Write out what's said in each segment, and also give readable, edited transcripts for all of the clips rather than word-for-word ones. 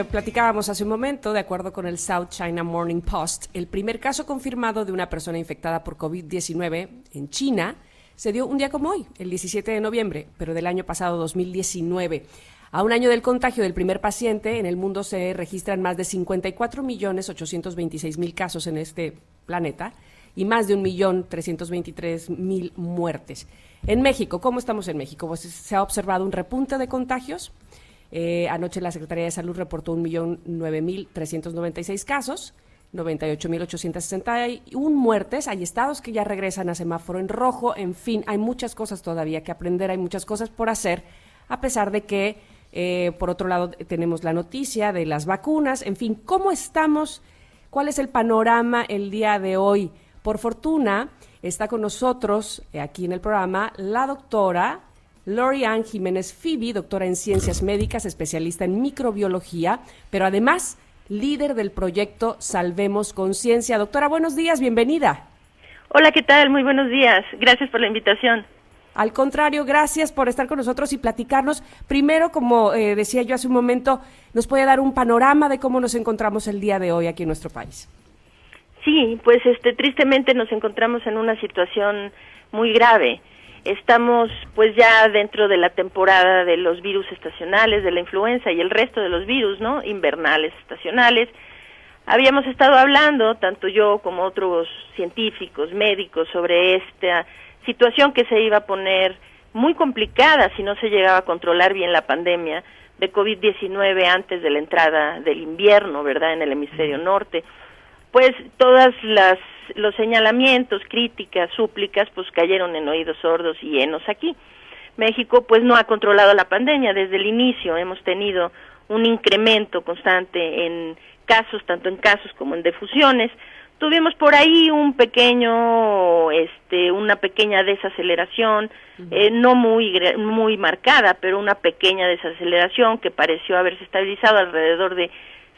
Platicábamos hace un momento, de acuerdo con el South China Morning Post, el primer caso confirmado de una persona infectada por COVID-19 en China se dio un día como hoy, el 17 de noviembre, pero del año pasado, 2019. A un año del contagio del primer paciente, en el mundo se registran más de 54.826.000 casos en este planeta y más de 1.323.000 muertes. En México, ¿cómo estamos en México? Pues se ha observado un repunte de contagios. Anoche la Secretaría de Salud reportó 1.009.396 casos, 98.861 muertes. Hay estados que ya regresan a semáforo en rojo. En fin, hay muchas cosas todavía que aprender, hay muchas cosas por hacer, a pesar de que, por otro lado, tenemos la noticia de las vacunas. En fin, ¿cómo estamos? ¿Cuál es el panorama el día de hoy? Por fortuna, está con nosotros aquí en el programa la doctora Lori-Ann Jiménez Fibi, doctora en Ciencias Médicas, especialista en microbiología, pero además líder del proyecto Salvemos Conciencia. Doctora, buenos días, bienvenida. Hola, ¿qué tal? Muy buenos días. Gracias por la invitación. Al contrario, gracias por estar con nosotros y platicarnos. Primero, como decía yo hace un momento, ¿nos puede dar un panorama de cómo nos encontramos el día de hoy aquí en nuestro país? Sí, pues tristemente nos encontramos en una situación muy grave. Estamos pues ya dentro de la temporada de los virus estacionales, de la influenza y el resto de los virus, ¿no? Invernales, estacionales. Habíamos estado hablando, tanto yo como otros científicos, médicos, sobre esta situación que se iba a poner muy complicada si no se llegaba a controlar bien la pandemia de COVID-19 antes de la entrada del invierno, ¿verdad?, en el hemisferio norte. Pues los señalamientos, críticas, súplicas, pues cayeron en oídos sordos y henos aquí. México pues no ha controlado la pandemia desde el inicio, hemos tenido un incremento constante en casos, tanto en casos como en defunciones. Tuvimos por ahí una pequeña desaceleración, no muy marcada, pero una pequeña desaceleración que pareció haberse estabilizado alrededor de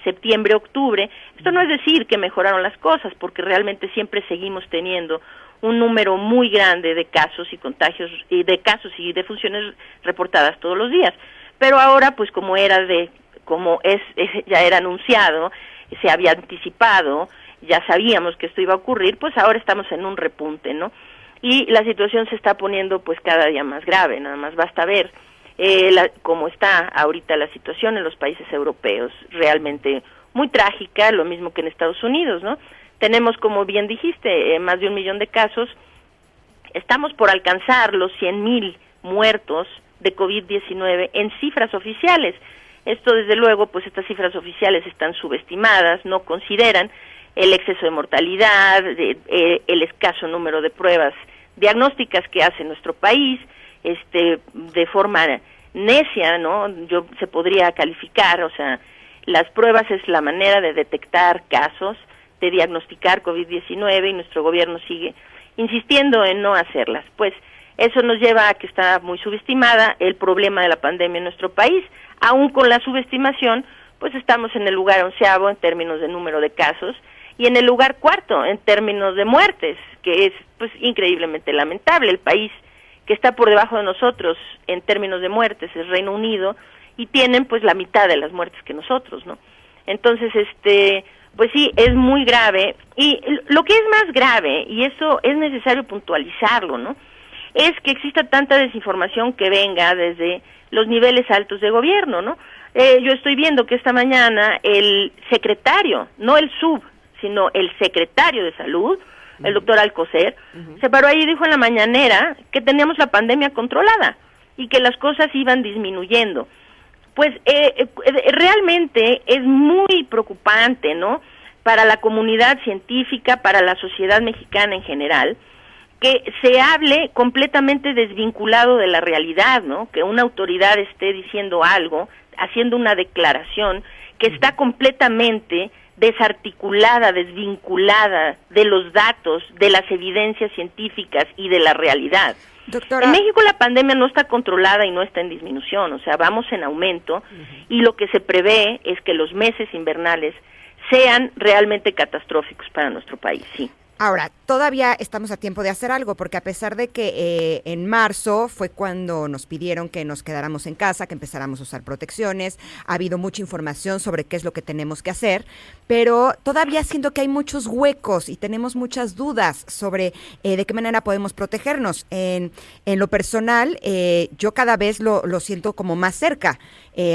septiembre, octubre. Esto no es decir que mejoraron las cosas, porque realmente siempre seguimos teniendo un número muy grande de casos y contagios y defunciones reportadas todos los días. Pero ahora, pues ya era anunciado, se había anticipado, ya sabíamos que esto iba a ocurrir, pues ahora estamos en un repunte, ¿no? Y la situación se está poniendo pues cada día más grave. Nada más basta ver cómo está ahorita la situación en los países europeos, realmente muy trágica, lo mismo que en Estados Unidos, ¿no? Tenemos, como bien dijiste, más de 1 millón de casos, estamos por alcanzar los 100,000 muertos de COVID-19 en cifras oficiales. Esto, desde luego, pues estas cifras oficiales están subestimadas, no consideran el exceso de mortalidad, el escaso número de pruebas diagnósticas que hace nuestro país, de forma necia, ¿no? Se podría calificar, o sea, las pruebas es la manera de detectar casos, de diagnosticar COVID-19 y nuestro gobierno sigue insistiendo en no hacerlas. Pues eso nos lleva a que está muy subestimada el problema de la pandemia en nuestro país. Aún con la subestimación, pues estamos en el lugar 11º en términos de número de casos y en el lugar 4º en términos de muertes, que es pues increíblemente lamentable. El país que está por debajo de nosotros en términos de muertes es Reino Unido, y tienen pues la mitad de las muertes que nosotros, ¿no? Entonces, pues sí, es muy grave, y lo que es más grave, y eso es necesario puntualizarlo, ¿no?, es que exista tanta desinformación que venga desde los niveles altos de gobierno, ¿no? Yo estoy viendo que esta mañana el secretario, no el sino el secretario de Salud, el doctor Alcocer, se paró ahí y dijo en la mañanera que teníamos la pandemia controlada y que las cosas iban disminuyendo. Pues realmente es muy preocupante, ¿no?, para la comunidad científica, para la sociedad mexicana en general, que se hable completamente desvinculado de la realidad, ¿no?, que una autoridad esté diciendo algo, haciendo una declaración que está completamente desarticulada, desvinculada de los datos, de las evidencias científicas y de la realidad. Doctora, en México la pandemia no está controlada y no está en disminución, o sea, vamos en aumento, y lo que se prevé es que los meses invernales sean realmente catastróficos para nuestro país, sí. Ahora, todavía estamos a tiempo de hacer algo, porque a pesar de que en marzo fue cuando nos pidieron que nos quedáramos en casa, que empezáramos a usar protecciones, ha habido mucha información sobre qué es lo que tenemos que hacer, pero todavía siento que hay muchos huecos y tenemos muchas dudas sobre de qué manera podemos protegernos. En lo personal, yo cada vez lo siento como más cerca.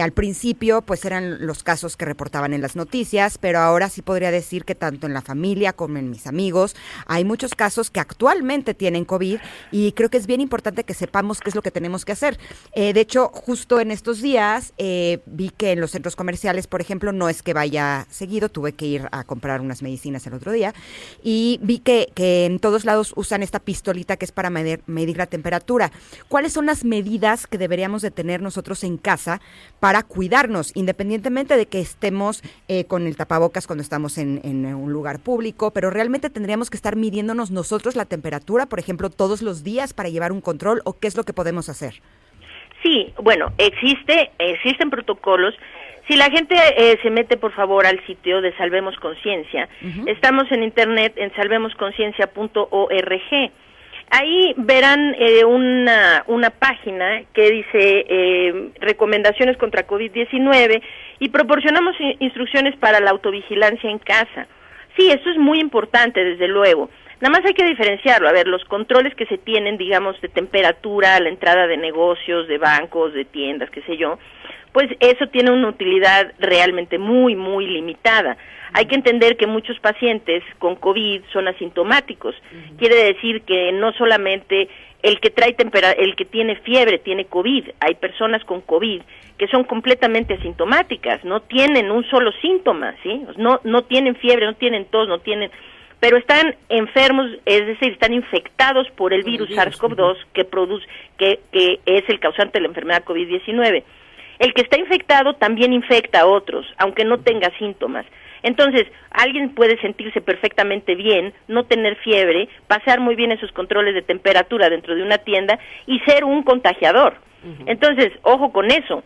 Al principio, pues eran los casos que reportaban en las noticias, pero ahora sí podría decir que tanto en la familia como en mis amigos hay muchos casos que actualmente tienen COVID y creo que es bien importante que sepamos qué es lo que tenemos que hacer. De hecho, justo en estos días vi que en los centros comerciales, por ejemplo, no es que vaya seguido, tuve que ir a comprar unas medicinas el otro día y vi que en todos lados usan esta pistolita que es para medir la temperatura. ¿Cuáles son las medidas que deberíamos de tener nosotros en casa para cuidarnos, independientemente de que estemos con el tapabocas cuando estamos en un lugar público, pero realmente tendríamos que estar midiéndonos nosotros la temperatura, por ejemplo, todos los días para llevar un control, o qué es lo que podemos hacer? Sí, bueno, existen protocolos. Si la gente se mete, por favor, al sitio de Salvemos Conciencia, estamos en internet en salvemosconciencia.org. Ahí verán una página que dice recomendaciones contra COVID-19 y proporcionamos instrucciones para la autovigilancia en casa. Sí, esto es muy importante, desde luego. Nada más hay que diferenciarlo. A ver, los controles que se tienen, digamos, de temperatura a la entrada de negocios, de bancos, de tiendas, qué sé yo, pues eso tiene una utilidad realmente muy, muy limitada. Hay que entender que muchos pacientes con COVID son asintomáticos. Quiere decir que no solamente el que tiene fiebre tiene COVID. Hay personas con COVID que son completamente asintomáticas, no tienen un solo síntoma, ¿sí? No tienen fiebre, no tienen tos, pero están enfermos, es decir, están infectados por el virus SARS-CoV-2 que es el causante de la enfermedad COVID-19. El que está infectado también infecta a otros, aunque no tenga síntomas. Entonces, alguien puede sentirse perfectamente bien, no tener fiebre, pasar muy bien esos controles de temperatura dentro de una tienda y ser un contagiador. Entonces, ojo con eso.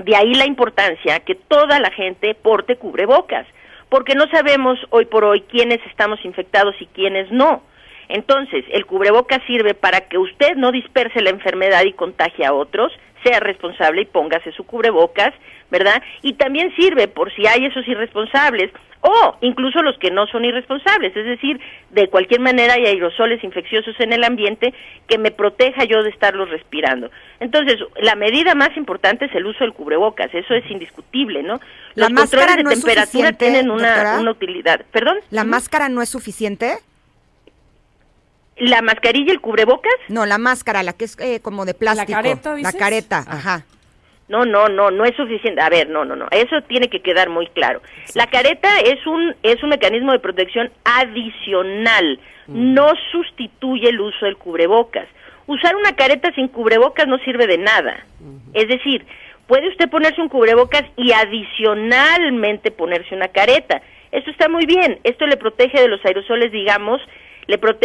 De ahí la importancia que toda la gente porte cubrebocas, porque no sabemos hoy por hoy quiénes estamos infectados y quiénes no. Entonces, el cubrebocas sirve para que usted no disperse la enfermedad y contagie a otros, sea responsable y póngase su cubrebocas, ¿verdad? Y también sirve por si hay esos irresponsables o incluso los que no son irresponsables, es decir, de cualquier manera hay aerosoles infecciosos en el ambiente que me proteja yo de estarlos respirando. Entonces, la medida más importante es el uso del cubrebocas, eso es indiscutible, ¿no? Los controles de temperatura tienen una utilidad. ¿Perdón? ¿La máscara no es suficiente? ¿La mascarilla y el cubrebocas? No, la máscara, la que es como de plástico. ¿La careta, dices? La careta, ajá. No es suficiente. A ver, no. Eso tiene que quedar muy claro. La careta es un mecanismo de protección adicional. No sustituye el uso del cubrebocas. Usar una careta sin cubrebocas no sirve de nada. Es decir, puede usted ponerse un cubrebocas y adicionalmente ponerse una careta. Esto está muy bien. Esto le protege de los aerosoles, digamos,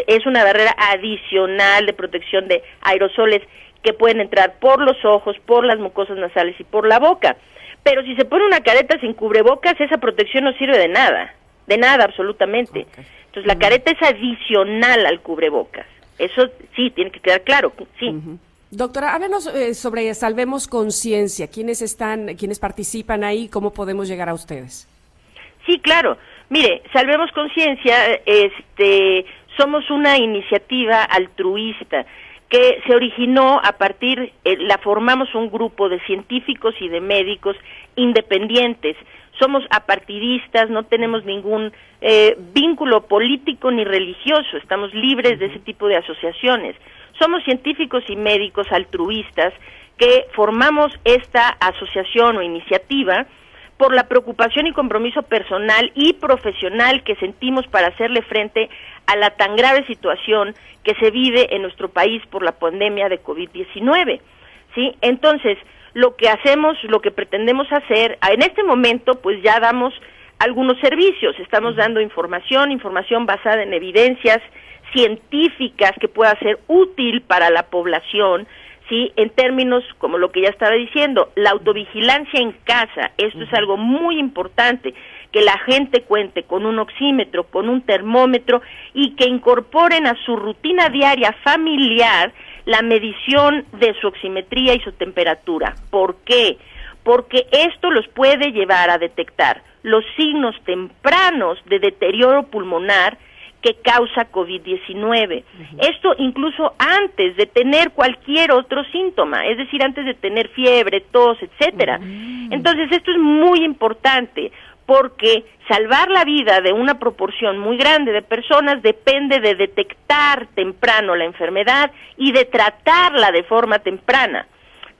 es una barrera adicional de protección de aerosoles que pueden entrar por los ojos, por las mucosas nasales y por la boca. Pero si se pone una careta sin cubrebocas, esa protección no sirve de nada absolutamente. Okay. Entonces la careta es adicional al cubrebocas. Eso sí, tiene que quedar claro, sí. Doctora, háblanos sobre Salvemos Conciencia. ¿Quiénes participan ahí? ¿Cómo podemos llegar a ustedes? Sí, claro. Mire, Salvemos Conciencia, somos una iniciativa altruista que se originó la formamos un grupo de científicos y de médicos independientes. Somos apartidistas, no tenemos ningún vínculo político ni religioso, estamos libres de ese tipo de asociaciones. Somos científicos y médicos altruistas que formamos esta asociación o iniciativa por la preocupación y compromiso personal y profesional que sentimos para hacerle frente a la tan grave situación que se vive en nuestro país por la pandemia de COVID-19, ¿sí? Entonces, lo que pretendemos hacer, en este momento, pues ya damos algunos servicios, estamos dando información basada en evidencias científicas que pueda ser útil para la población, ¿sí? En términos, como lo que ya estaba diciendo, la autovigilancia en casa, esto es algo muy importante, que la gente cuente con un oxímetro, con un termómetro y que incorporen a su rutina diaria familiar la medición de su oximetría y su temperatura. ¿Por qué? Porque esto los puede llevar a detectar los signos tempranos de deterioro pulmonar que causa COVID-19. Esto incluso antes de tener cualquier otro síntoma, es decir, antes de tener fiebre, tos, etcétera. Entonces, esto es muy importante porque salvar la vida de una proporción muy grande de personas depende de detectar temprano la enfermedad y de tratarla de forma temprana.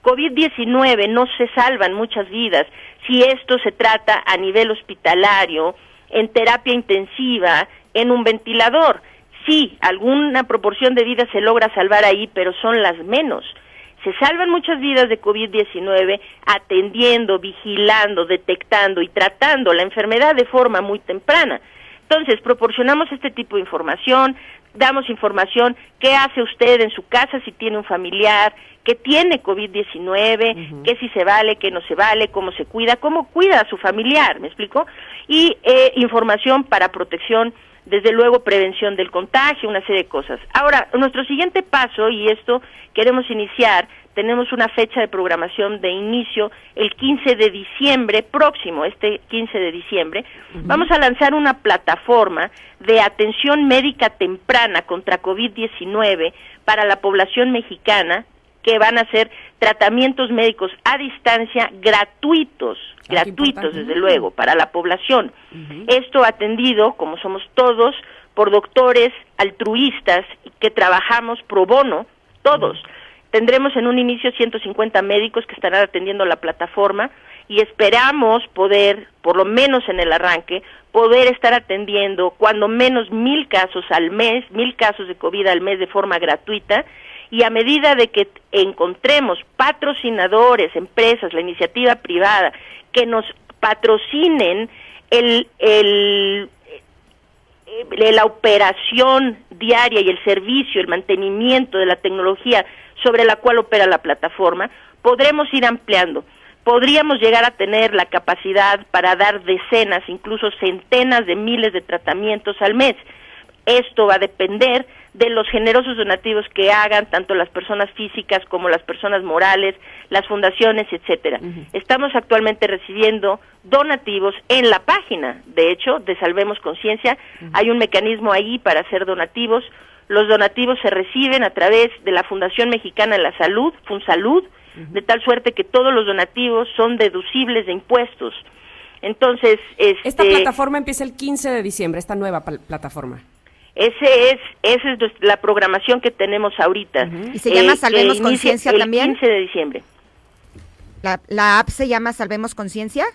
COVID-19 no se salvan muchas vidas si esto se trata a nivel hospitalario, en terapia intensiva, en un ventilador. Sí, alguna proporción de vidas se logra salvar ahí, pero son las menos. Se salvan muchas vidas de COVID-19 atendiendo, vigilando, detectando y tratando la enfermedad de forma muy temprana. Entonces, proporcionamos este tipo de información, damos información, qué hace usted en su casa si tiene un familiar que tiene COVID-19, qué si se vale, qué no se vale, cómo se cuida, cómo cuida a su familiar, ¿me explico? Y información para protección, desde luego prevención del contagio, una serie de cosas. Ahora, nuestro siguiente paso, y esto queremos iniciar, tenemos una fecha de programación de inicio el 15 de diciembre próximo, este 15 de diciembre, vamos a lanzar una plataforma de atención médica temprana contra COVID-19 para la población mexicana, que van a ser tratamientos médicos a distancia gratuitos desde luego, para la población. Esto atendido, como somos todos, por doctores altruistas que trabajamos pro bono, todos. Tendremos en un inicio 150 médicos que estarán atendiendo la plataforma y esperamos poder, por lo menos en el arranque, poder estar atendiendo cuando menos 1,000 casos al mes, 1,000 casos de COVID al mes de forma gratuita, y a medida de que encontremos patrocinadores, empresas, la iniciativa privada, que nos patrocinen la operación diaria y el servicio, el mantenimiento de la tecnología sobre la cual opera la plataforma, podremos ir ampliando. Podríamos llegar a tener la capacidad para dar decenas, incluso centenas de miles de tratamientos al mes. Esto va a depender de los generosos donativos que hagan tanto las personas físicas como las personas morales, las fundaciones, etcétera. Estamos actualmente recibiendo donativos en la página, de hecho, de Salvemos Conciencia. Hay un mecanismo ahí para hacer donativos. Los donativos se reciben a través de la Fundación Mexicana de la Salud, FunSalud, de tal suerte que todos los donativos son deducibles de impuestos. Entonces, esta plataforma empieza el 15 de diciembre, esta nueva plataforma. Esa es la programación que tenemos ahorita. ¿Y se llama Salvemos Conciencia también? El 15 de diciembre. ¿La app se llama Salvemos Conciencia?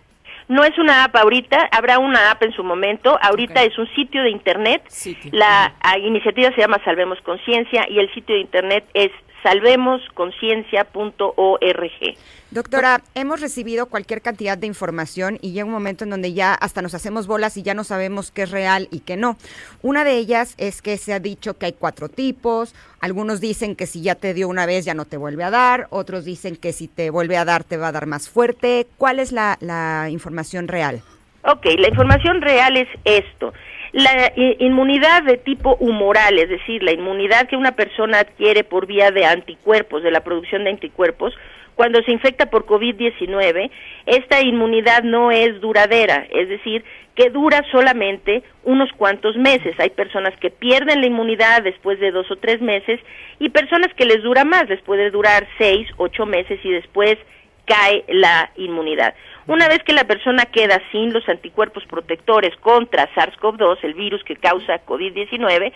No es una app ahorita, habrá una app en su momento. Ahorita es un sitio de internet. La iniciativa se llama Salvemos Conciencia y el sitio de internet es salvemosconciencia.org. Doctora, hemos recibido cualquier cantidad de información y llega un momento en donde ya hasta nos hacemos bolas y ya no sabemos qué es real y qué no. Una de ellas es que se ha dicho que hay 4 tipos, algunos dicen que si ya te dio una vez ya no te vuelve a dar, otros dicen que si te vuelve a dar te va a dar más fuerte. ¿Cuál es la información real? Ok, la información real es esto. La inmunidad de tipo humoral, es decir, la inmunidad que una persona adquiere por vía de anticuerpos, de la producción de anticuerpos, cuando se infecta por COVID-19, esta inmunidad no es duradera, es decir, que dura solamente unos cuantos meses. Hay personas que pierden la inmunidad después de 2 o 3 meses y personas que les dura más, les puede durar 6, 8 meses y después cae la inmunidad. Una vez que la persona queda sin los anticuerpos protectores contra SARS-CoV-2, el virus que causa COVID-19,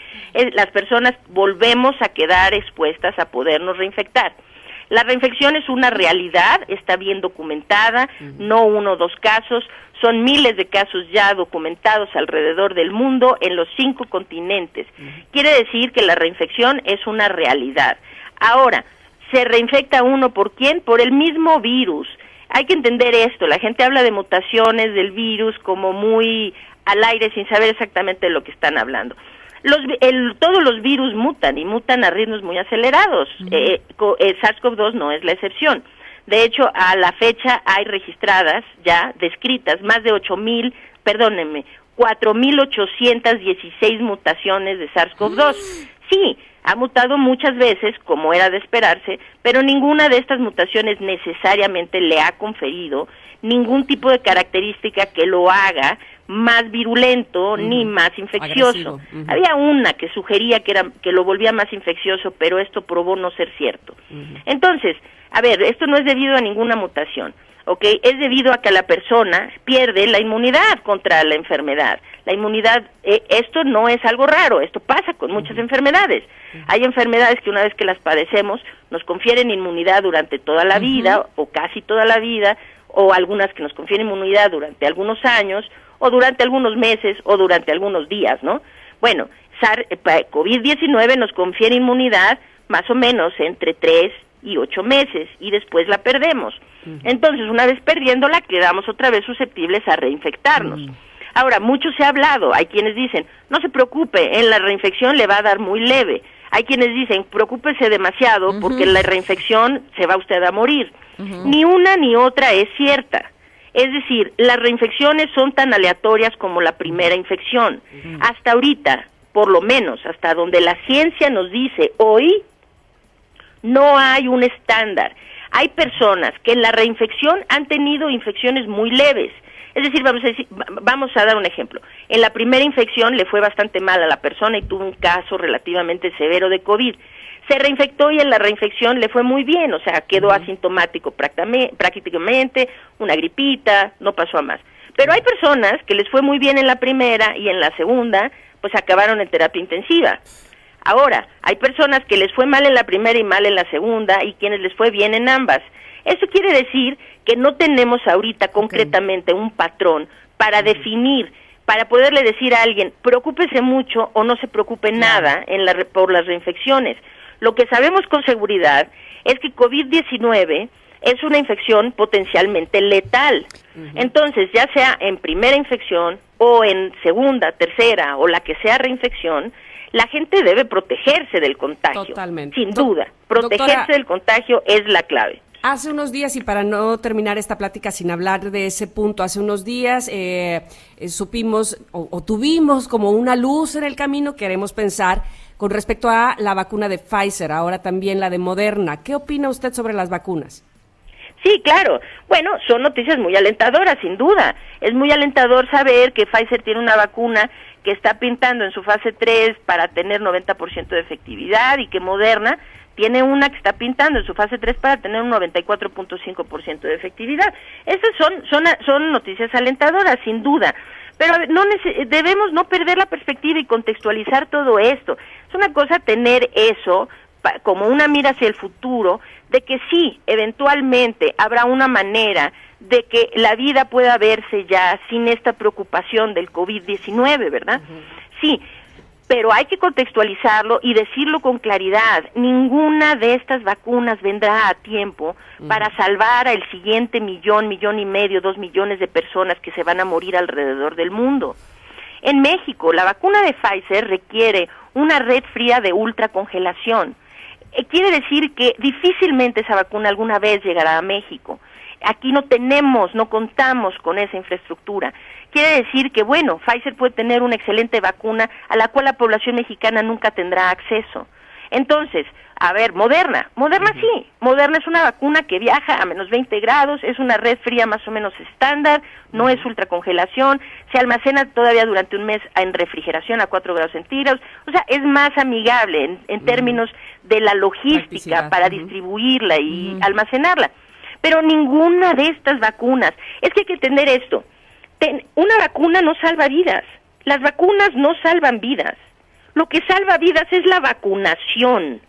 las personas volvemos a quedar expuestas a podernos reinfectar. La reinfección es una realidad, está bien documentada, no 1 o 2 casos, son miles de casos ya documentados alrededor del mundo en los 5 continentes. Quiere decir que la reinfección es una realidad. Ahora, ¿se reinfecta uno por quién? Por el mismo virus. Hay que entender esto, la gente habla de mutaciones del virus como muy al aire sin saber exactamente de lo que están hablando. Todos los virus mutan y mutan a ritmos muy acelerados. El SARS-CoV-2 no es la excepción. De hecho, a la fecha hay registradas ya, descritas, más de 4.816 mutaciones de SARS-CoV-2. Sí, ha mutado muchas veces, como era de esperarse, pero ninguna de estas mutaciones necesariamente le ha conferido ningún tipo de característica que lo haga más virulento ni más infeccioso. Había una que sugería que lo volvía más infeccioso, pero esto probó no ser cierto. Entonces, a ver, esto no es debido a ninguna mutación, ¿ok? Es debido a que la persona pierde la inmunidad contra la enfermedad. La inmunidad, esto no es algo raro, esto pasa con muchas enfermedades. Hay enfermedades que una vez que las padecemos nos confieren inmunidad durante toda la vida o casi toda la vida, o algunas que nos confieren inmunidad durante algunos años, o durante algunos meses, o durante algunos días, ¿no? Bueno, COVID-19 nos confiere inmunidad más o menos entre 3 y 8 meses, y después la perdemos. Entonces, una vez perdiéndola, quedamos otra vez susceptibles a reinfectarnos. Ahora, mucho se ha hablado, hay quienes dicen, no se preocupe, en la reinfección le va a dar muy leve. Hay quienes dicen, preocúpese demasiado, porque en la reinfección se va usted a morir. Ni una ni otra es cierta. Es decir, las reinfecciones son tan aleatorias como la primera infección. Hasta ahorita, por lo menos, hasta donde la ciencia nos dice hoy, no hay un estándar. Hay personas que en la reinfección han tenido infecciones muy leves. Es decir, vamos a dar un ejemplo. En la primera infección le fue bastante mal a la persona y tuvo un caso relativamente severo de COVID. Se reinfectó y en la reinfección le fue muy bien, o sea, quedó asintomático prácticamente, una gripita, no pasó a más. Pero hay personas que les fue muy bien en la primera y en la segunda, pues acabaron en terapia intensiva. Ahora, hay personas que les fue mal en la primera y mal en la segunda y quienes les fue bien en ambas. Eso quiere decir que no tenemos ahorita concretamente un patrón para definir, para poderle decir a alguien, preocúpese mucho o no se preocupe nada por las reinfecciones. Lo que sabemos con seguridad es que COVID-19 es una infección potencialmente letal. Entonces, ya sea en primera infección o en segunda, tercera o la que sea reinfección, la gente debe protegerse del contagio. Totalmente. Sin duda. Protegerse del contagio es la clave. Hace unos días, y para no terminar esta plática sin hablar de ese punto, hace unos días supimos o tuvimos como una luz en el camino, queremos pensar, con respecto a la vacuna de Pfizer, ahora también la de Moderna. ¿Qué opina usted sobre las vacunas? Sí, claro. Bueno, son noticias muy alentadoras, sin duda. Es muy alentador saber que Pfizer tiene una vacuna que está pintando en su fase 3 para tener 90% de efectividad y que Moderna tiene una que está pintando en su fase 3 para tener un 94.5% de efectividad. Esas son noticias alentadoras, sin duda. Pero debemos no perder la perspectiva y contextualizar todo esto. Es una cosa tener eso como una mira hacia el futuro, de que sí, eventualmente habrá una manera de que la vida pueda verse ya sin esta preocupación del COVID-19, ¿verdad? Sí, pero hay que contextualizarlo y decirlo con claridad. Ninguna de estas vacunas vendrá a tiempo para salvar al siguiente millón y medio, 2 millones de personas que se van a morir alrededor del mundo. En México, la vacuna de Pfizer requiere una red fría de ultracongelación. Quiere decir que difícilmente esa vacuna alguna vez llegará a México. Aquí no contamos con esa infraestructura. Quiere decir que, bueno, Pfizer puede tener una excelente vacuna a la cual la población mexicana nunca tendrá acceso. Entonces, a ver, Moderna sí. Moderna es una vacuna que viaja a menos 20 grados, es una red fría más o menos estándar, no es ultracongelación, se almacena todavía durante un mes en refrigeración a 4 grados centígrados, o sea, es más amigable en términos de la logística para distribuirla y almacenarla. Pero ninguna de estas vacunas, es que hay que entender esto, una vacuna no salva vidas, las vacunas no salvan vidas, lo que salva vidas es la vacunación.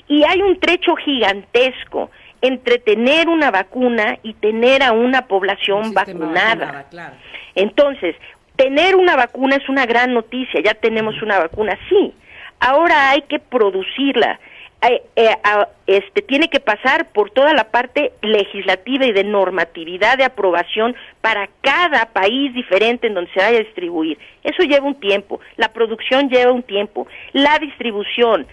Y hay un trecho gigantesco entre tener una vacuna y tener a una población vacunada. Claro. Entonces, tener una vacuna es una gran noticia, ya tenemos una vacuna, sí. Ahora hay que producirla. tiene que pasar por toda la parte legislativa y de normatividad de aprobación para cada país diferente en donde se vaya a distribuir. Eso lleva un tiempo, la producción lleva un tiempo, la distribución,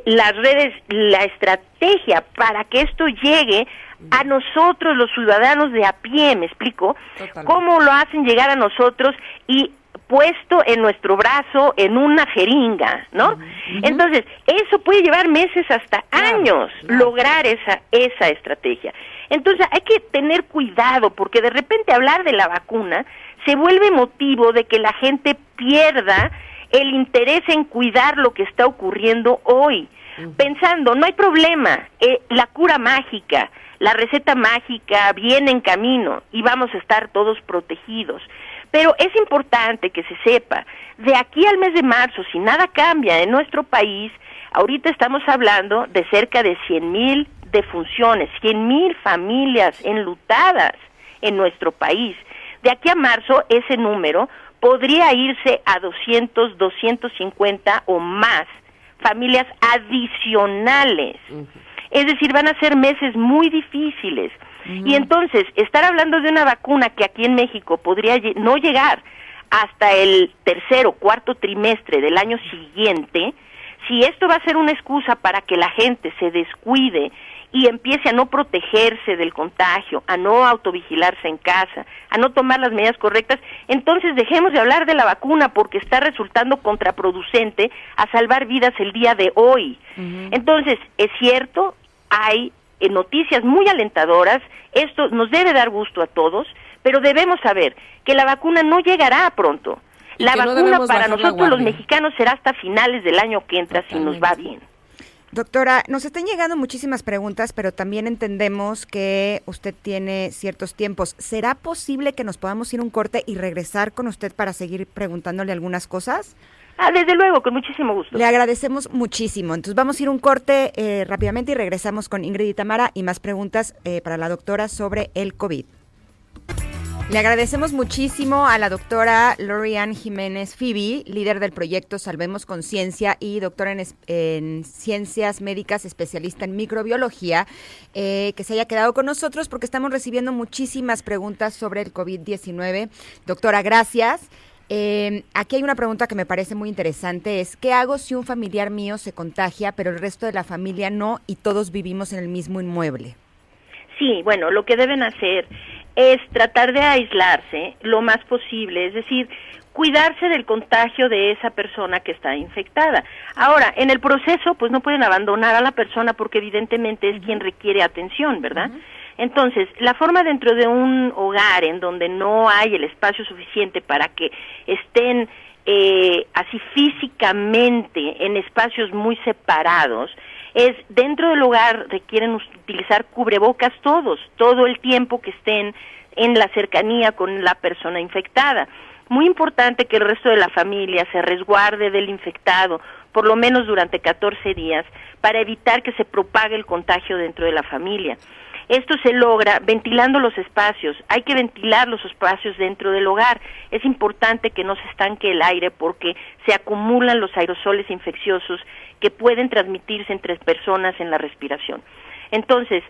las redes, la estrategia para que esto llegue a nosotros los ciudadanos de a pie, ¿me explico? Totalmente. ¿Cómo lo hacen llegar a nosotros y puesto en nuestro brazo en una jeringa, ¿no? Entonces, eso puede llevar meses hasta años lograr esa estrategia. Entonces, hay que tener cuidado porque de repente hablar de la vacuna se vuelve motivo de que la gente pierda el interés en cuidar lo que está ocurriendo hoy, pensando, no hay problema, la cura mágica, la receta mágica viene en camino y vamos a estar todos protegidos. Pero es importante que se sepa, de aquí al mes de marzo, si nada cambia en nuestro país, ahorita estamos hablando de cerca de 100,000 defunciones, 100,000 familias enlutadas en nuestro país. De aquí a marzo, ese número podría irse a 200, 250 o más familias adicionales. Es decir, van a ser meses muy difíciles. Y entonces, estar hablando de una vacuna que aquí en México podría no llegar hasta el tercer o cuarto trimestre del año siguiente, si esto va a ser una excusa para que la gente se descuide y empiece a no protegerse del contagio, a no autovigilarse en casa, a no tomar las medidas correctas, entonces dejemos de hablar de la vacuna porque está resultando contraproducente a salvar vidas el día de hoy. Entonces, es cierto, hay noticias muy alentadoras, esto nos debe dar gusto a todos, pero debemos saber que la vacuna no llegará pronto. La vacuna para nosotros los mexicanos será hasta finales del año que entra. Totalmente. Si nos va bien. Doctora, nos están llegando muchísimas preguntas, pero también entendemos que usted tiene ciertos tiempos. ¿Será posible que nos podamos ir un corte y regresar con usted para seguir preguntándole algunas cosas? Desde luego, con muchísimo gusto. Le agradecemos muchísimo. Entonces vamos a ir un corte rápidamente y regresamos con Ingrid y Tamara y más preguntas para la doctora sobre el COVID. Le agradecemos muchísimo a la doctora Lori-Ann Jiménez Fibi, líder del proyecto Salvemos Conciencia y doctora en Ciencias Médicas, especialista en microbiología, que se haya quedado con nosotros porque estamos recibiendo muchísimas preguntas sobre el COVID-19. Doctora, gracias. Aquí hay una pregunta que me parece muy interesante, es ¿qué hago si un familiar mío se contagia, pero el resto de la familia no y todos vivimos en el mismo inmueble? Sí, bueno, lo que deben hacer es tratar de aislarse lo más posible, es decir, cuidarse del contagio de esa persona que está infectada. Ahora, en el proceso, pues no pueden abandonar a la persona porque evidentemente es quien requiere atención, ¿verdad? Entonces, la forma dentro de un hogar en donde no hay el espacio suficiente para que estén así físicamente en espacios muy separados, es dentro del hogar requieren utilizar cubrebocas todo el tiempo que estén en la cercanía con la persona infectada. Muy importante que el resto de la familia se resguarde del infectado, por lo menos durante 14 días, para evitar que se propague el contagio dentro de la familia. Esto se logra ventilando los espacios, hay que ventilar los espacios dentro del hogar. Es importante que no se estanque el aire porque se acumulan los aerosoles infecciosos que pueden transmitirse entre personas en la respiración. Entonces,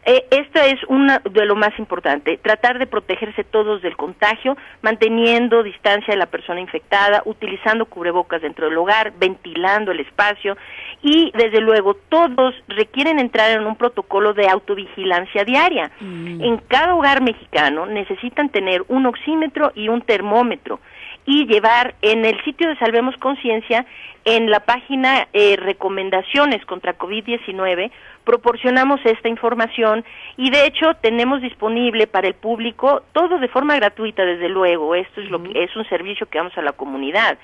esto es una de lo más importante, tratar de protegerse todos del contagio, manteniendo distancia de la persona infectada, utilizando cubrebocas dentro del hogar, ventilando el espacio y, desde luego, todos requieren entrar en un protocolo de autovigilancia diaria. En cada hogar mexicano necesitan tener un oxímetro y un termómetro y llevar en el sitio de Salvemos Conciencia, en la página Recomendaciones contra COVID-19, proporcionamos esta información y de hecho tenemos disponible para el público todo de forma gratuita, desde luego. Esto es lo que es un servicio que damos a la comunidad.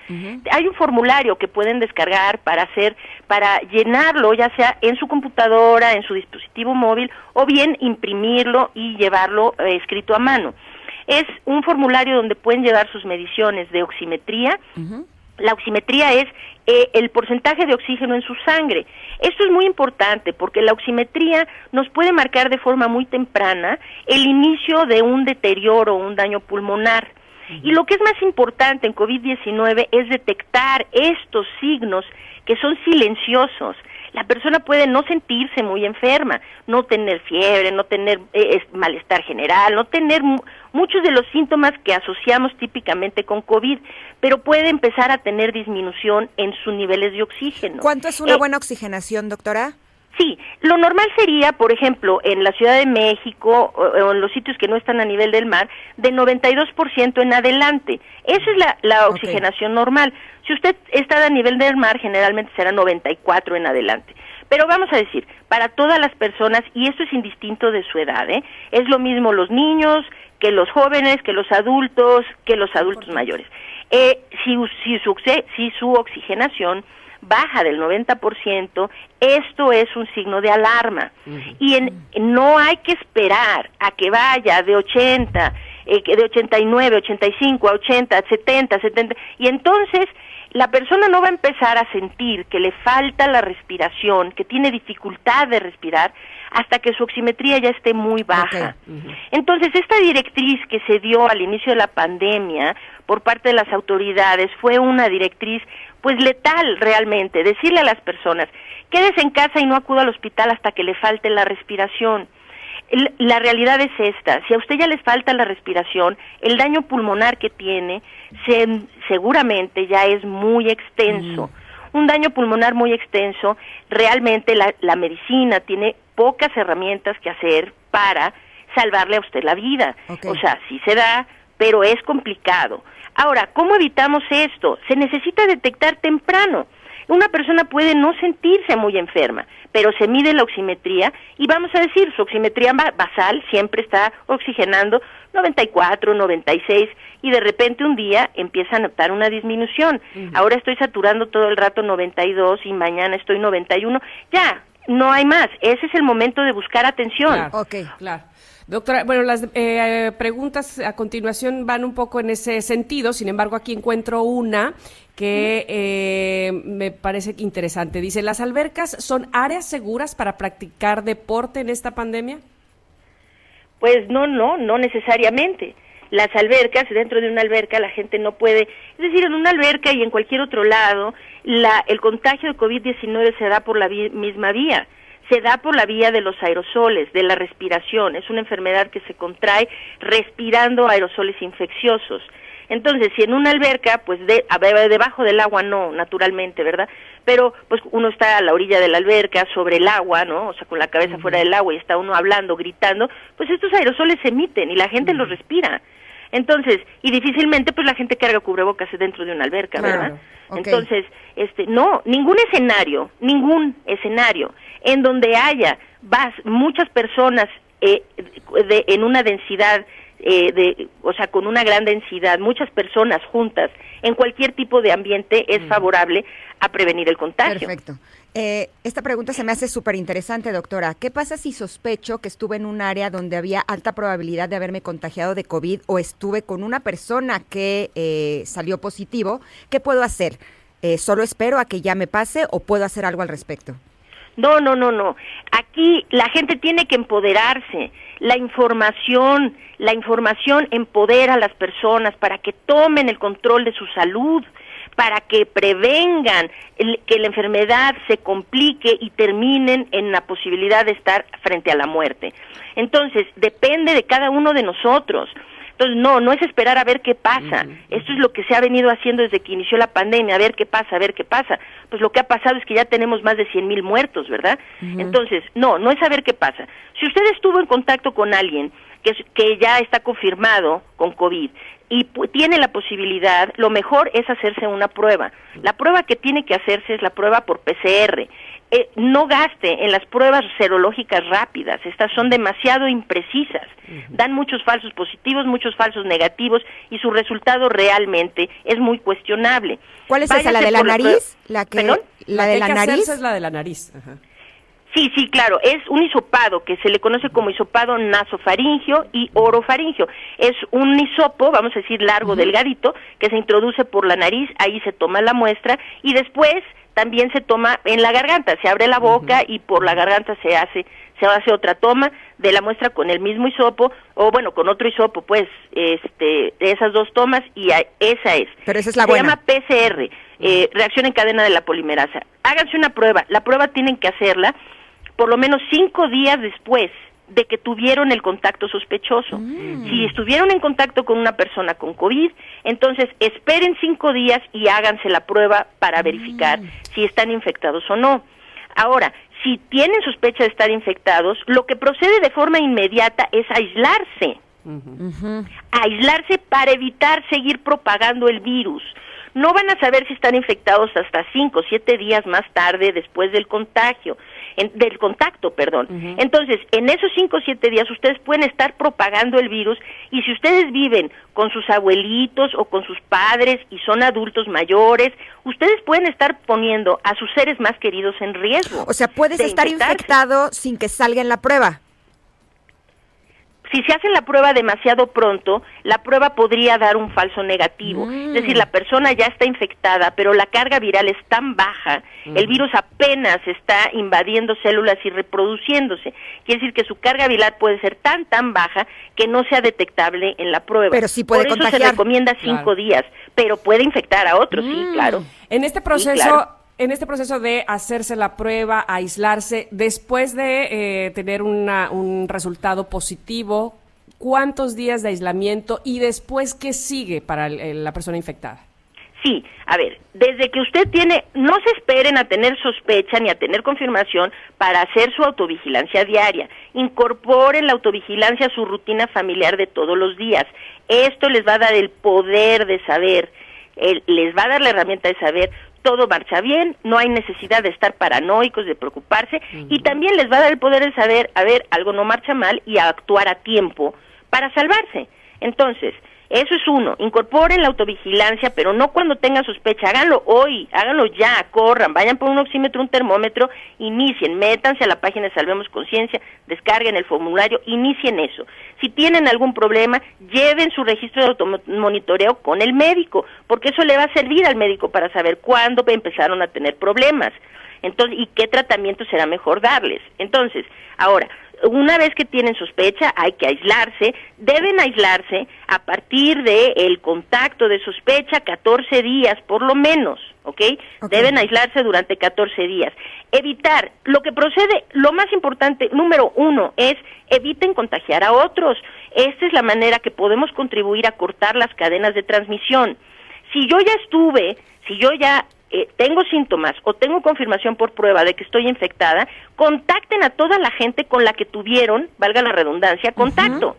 Hay un formulario que pueden descargar para llenarlo, ya sea en su computadora, en su dispositivo móvil, o bien imprimirlo y llevarlo escrito a mano. Es un formulario donde pueden llevar sus mediciones de oximetría. La oximetría es el porcentaje de oxígeno en su sangre. Esto es muy importante porque la oximetría nos puede marcar de forma muy temprana el inicio de un deterioro o un daño pulmonar. Y lo que es más importante en COVID-19 es detectar estos signos que son silenciosos. la persona puede no sentirse muy enferma, no tener fiebre, no tener malestar general, no tener muchos de los síntomas que asociamos típicamente con COVID, pero puede empezar a tener disminución en sus niveles de oxígeno. ¿Cuánto es una buena oxigenación, doctora? Sí, lo normal sería, por ejemplo, en la Ciudad de México o en los sitios que no están a nivel del mar, de 92% en adelante. Esa es la oxigenación normal. Si usted está a nivel del mar, generalmente será 94 en adelante. Pero vamos a decir, para todas las personas, y esto es indistinto de su edad, es lo mismo los niños, que los jóvenes, que los adultos mayores. Si su oxigenación baja del 90%, esto es un signo de alarma. Y no hay que esperar a que vaya de 80, de 89, 85 a 80, 70, y entonces la persona no va a empezar a sentir que le falta la respiración, que tiene dificultad de respirar, hasta que su oximetría ya esté muy baja. Entonces, esta directriz que se dio al inicio de la pandemia por parte de las autoridades fue una directriz pues letal realmente, decirle a las personas, quédese en casa y no acuda al hospital hasta que le falte la respiración. La realidad es esta, si a usted ya le falta la respiración, el daño pulmonar que tiene seguramente ya es muy extenso. Un daño pulmonar muy extenso, realmente la medicina tiene pocas herramientas que hacer para salvarle a usted la vida. O sea, sí se da, pero es complicado. Ahora, ¿cómo evitamos esto? Se necesita detectar temprano. Una persona puede no sentirse muy enferma, pero se mide la oximetría y vamos a decir, su oximetría basal siempre está oxigenando 94, 96 y de repente un día empieza a notar una disminución. Ahora estoy saturando todo el rato 92 y mañana estoy 91. Ya, no hay más. Ese es el momento de buscar atención. Claro, claro. Doctora, bueno, las preguntas a continuación van un poco en ese sentido, sin embargo aquí encuentro una que me parece interesante. Dice, ¿las albercas son áreas seguras para practicar deporte en esta pandemia? Pues no necesariamente. Las albercas, dentro de una alberca la gente no puede, es decir, en una alberca y en cualquier otro lado, el contagio de COVID-19 se da por la misma vía. Se da por la vía de los aerosoles, de la respiración. Es una enfermedad que se contrae respirando aerosoles infecciosos. Entonces, si en una alberca, pues debajo del agua no, naturalmente, ¿verdad? Pero pues uno está a la orilla de la alberca, sobre el agua, ¿no? O sea, con la cabeza fuera del agua y está uno hablando, gritando, pues estos aerosoles se emiten y la gente los respira. Entonces, y difícilmente pues la gente carga cubrebocas dentro de una alberca, ¿verdad? Entonces, ningún escenario en donde haya muchas personas en una densidad, o sea, con una gran densidad, muchas personas juntas, en cualquier tipo de ambiente es favorable a prevenir el contagio. Perfecto. Esta pregunta se me hace súper interesante, doctora. ¿Qué pasa si sospecho que estuve en un área donde había alta probabilidad de haberme contagiado de COVID o estuve con una persona que salió positivo? ¿Qué puedo hacer? ¿Solo espero a que ya me pase o puedo hacer algo al respecto? No. Aquí la gente tiene que empoderarse. La información empodera a las personas para que tomen el control de su salud, para que prevengan que la enfermedad se complique y terminen en la posibilidad de estar frente a la muerte. Entonces, depende de cada uno de nosotros. Entonces, no es esperar a ver qué pasa. Esto es lo que se ha venido haciendo desde que inició la pandemia, a ver qué pasa. Pues lo que ha pasado es que ya tenemos más de 100,000 muertos, ¿verdad? Entonces, no es saber qué pasa. Si usted estuvo en contacto con alguien que ya está confirmado con COVID y tiene la posibilidad, lo mejor es hacerse una prueba. La prueba que tiene que hacerse es la prueba por PCR. No gaste en las pruebas serológicas rápidas, estas son demasiado imprecisas, dan muchos falsos positivos, muchos falsos negativos y su resultado realmente es muy cuestionable. ¿Cuál es esa, la de la nariz? ¿Perdón? ¿La de la nariz? Es la de la nariz. Ajá. Sí, claro, es un hisopado que se le conoce como hisopado nasofaringio y orofaringio. Es un hisopo, vamos a decir largo, delgadito, que se introduce por la nariz, ahí se toma la muestra y después también se toma en la garganta, se abre la boca y por la garganta se se hace otra toma de la muestra con el mismo hisopo, o bueno, con otro hisopo, pues, esas 2 tomas, y esa es. Pero esa es la buena. Se llama PCR, reacción en cadena de la polimerasa. Háganse una prueba, la prueba tienen que hacerla por lo menos 5 días después de que tuvieron el contacto sospechoso. Si estuvieron en contacto con una persona con COVID, entonces esperen 5 días y háganse la prueba para verificar si están infectados o no. Ahora, si tienen sospecha de estar infectados, lo que procede de forma inmediata es aislarse. Aislarse para evitar seguir propagando el virus. No van a saber si están infectados hasta 5 o 7 días más tarde después del contacto. Entonces, en esos 5 o 7 días ustedes pueden estar propagando el virus, y si ustedes viven con sus abuelitos o con sus padres y son adultos mayores, ustedes pueden estar poniendo a sus seres más queridos en riesgo. O sea, puedes estar infectado sin que salga en la prueba. Si se hace la prueba demasiado pronto, la prueba podría dar un falso negativo. Es decir, la persona ya está infectada, pero la carga viral es tan baja, el virus apenas está invadiendo células y reproduciéndose. Quiere decir que su carga viral puede ser tan baja que no sea detectable en la prueba. Pero sí puede contagiar. Por eso se recomienda 5 días, pero puede infectar a otros, sí, claro. En este proceso... Sí, claro. En este proceso de hacerse la prueba, aislarse, después de tener un resultado positivo, ¿cuántos días de aislamiento y después qué sigue para la persona infectada? Sí, a ver, desde que usted no se esperen a tener sospecha ni a tener confirmación para hacer su autovigilancia diaria. Incorporen la autovigilancia a su rutina familiar de todos los días. Esto les va a dar el poder de saber, les va a dar la herramienta de saber todo marcha bien, no hay necesidad de estar paranoicos, de preocuparse, y también les va a dar el poder de saber, a ver, algo no marcha mal, y a actuar a tiempo para salvarse. Entonces, eso es uno, incorporen la autovigilancia, pero no cuando tengan sospecha, háganlo hoy, háganlo ya, corran, vayan por un oxímetro, un termómetro, inicien, métanse a la página de Salvemos Conciencia, descarguen el formulario, inicien eso. Si tienen algún problema, lleven su registro de automonitoreo con el médico, porque eso le va a servir al médico para saber cuándo empezaron a tener problemas, entonces, y qué tratamiento será mejor darles. Entonces, ahora, una vez que tienen sospecha, hay que aislarse, deben aislarse a partir del contacto de sospecha 14 días, por lo menos, ¿ok? Deben aislarse durante 14 días. Evitar, lo que procede, lo más importante, número 1, es eviten contagiar a otros. Esta es la manera que podemos contribuir a cortar las cadenas de transmisión. Si yo ya tengo síntomas o tengo confirmación por prueba de que estoy infectada, contacten a toda la gente con la que tuvieron, valga la redundancia, contacto.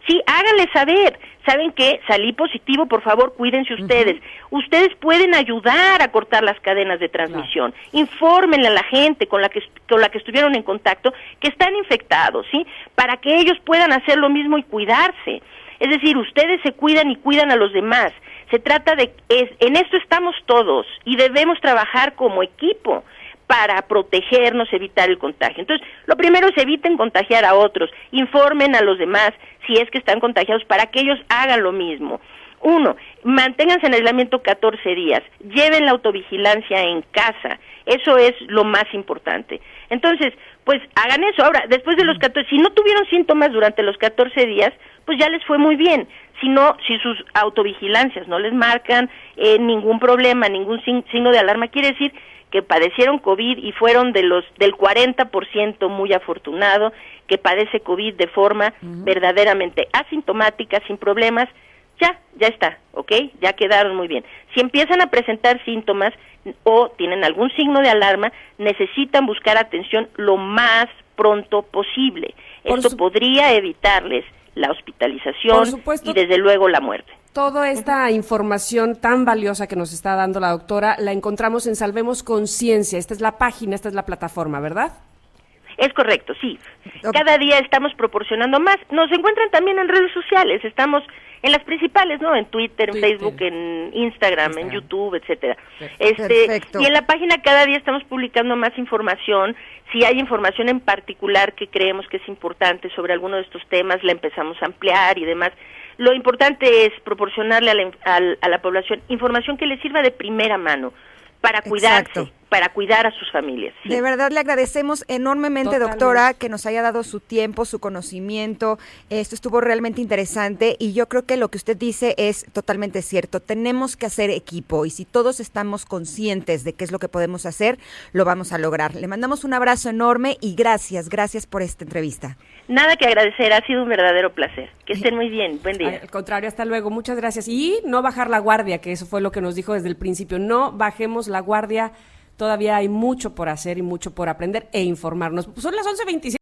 Sí, háganles saber, ¿saben qué? Salí positivo, por favor, cuídense ustedes. Ustedes pueden ayudar a cortar las cadenas de transmisión. Infórmenle a la gente con la que estuvieron en contacto que están infectados, ¿sí? Para que ellos puedan hacer lo mismo y cuidarse. Es decir, ustedes se cuidan y cuidan a los demás. Se trata en esto estamos todos y debemos trabajar como equipo para protegernos, evitar el contagio. Entonces, lo primero es eviten contagiar a otros, informen a los demás si es que están contagiados para que ellos hagan lo mismo. 1, manténganse en aislamiento 14 días, lleven la autovigilancia en casa, eso es lo más importante. Entonces, pues hagan eso. Ahora, después de los 14, si no tuvieron síntomas durante los 14 días, pues ya les fue muy bien. Si sus autovigilancias no les marcan ningún problema, ningún signo de alarma, quiere decir que padecieron COVID y fueron del 40% muy afortunado que padece COVID de forma verdaderamente asintomática, sin problemas, ya está, ¿ok? Ya quedaron muy bien. Si empiezan a presentar síntomas o tienen algún signo de alarma, necesitan buscar atención lo más pronto posible. Esto podría evitarles la hospitalización y desde luego la muerte. Toda esta información tan valiosa que nos está dando la doctora la encontramos en Salvemos Conciencia. Esta es la página, esta es la plataforma, ¿verdad? Es correcto, sí. Cada día estamos proporcionando más. Nos encuentran también en redes sociales. Estamos en las principales, ¿no? En Twitter, en Facebook, en Instagram, en YouTube, etcétera. Perfecto. Y en la página cada día estamos publicando más información. Si hay información en particular que creemos que es importante sobre alguno de estos temas, la empezamos a ampliar y demás. Lo importante es proporcionarle a la población información que les sirva de primera mano para cuidarse, para cuidar a sus familias. ¿sí? De verdad le agradecemos enormemente, Totalmente. doctora, que nos haya dado su tiempo, su conocimiento. Esto estuvo realmente interesante y yo creo que lo que usted dice es totalmente cierto. Tenemos que hacer equipo y si todos estamos conscientes de qué es lo que podemos hacer, lo vamos a lograr. Le mandamos un abrazo enorme y gracias por esta entrevista. Nada que agradecer, ha sido un verdadero placer. Que estén muy bien, buen día. Al contrario, hasta luego, muchas gracias. Y no bajar la guardia, que eso fue lo que nos dijo desde el principio, no bajemos la guardia, todavía hay mucho por hacer y mucho por aprender e informarnos. Son las 11:27.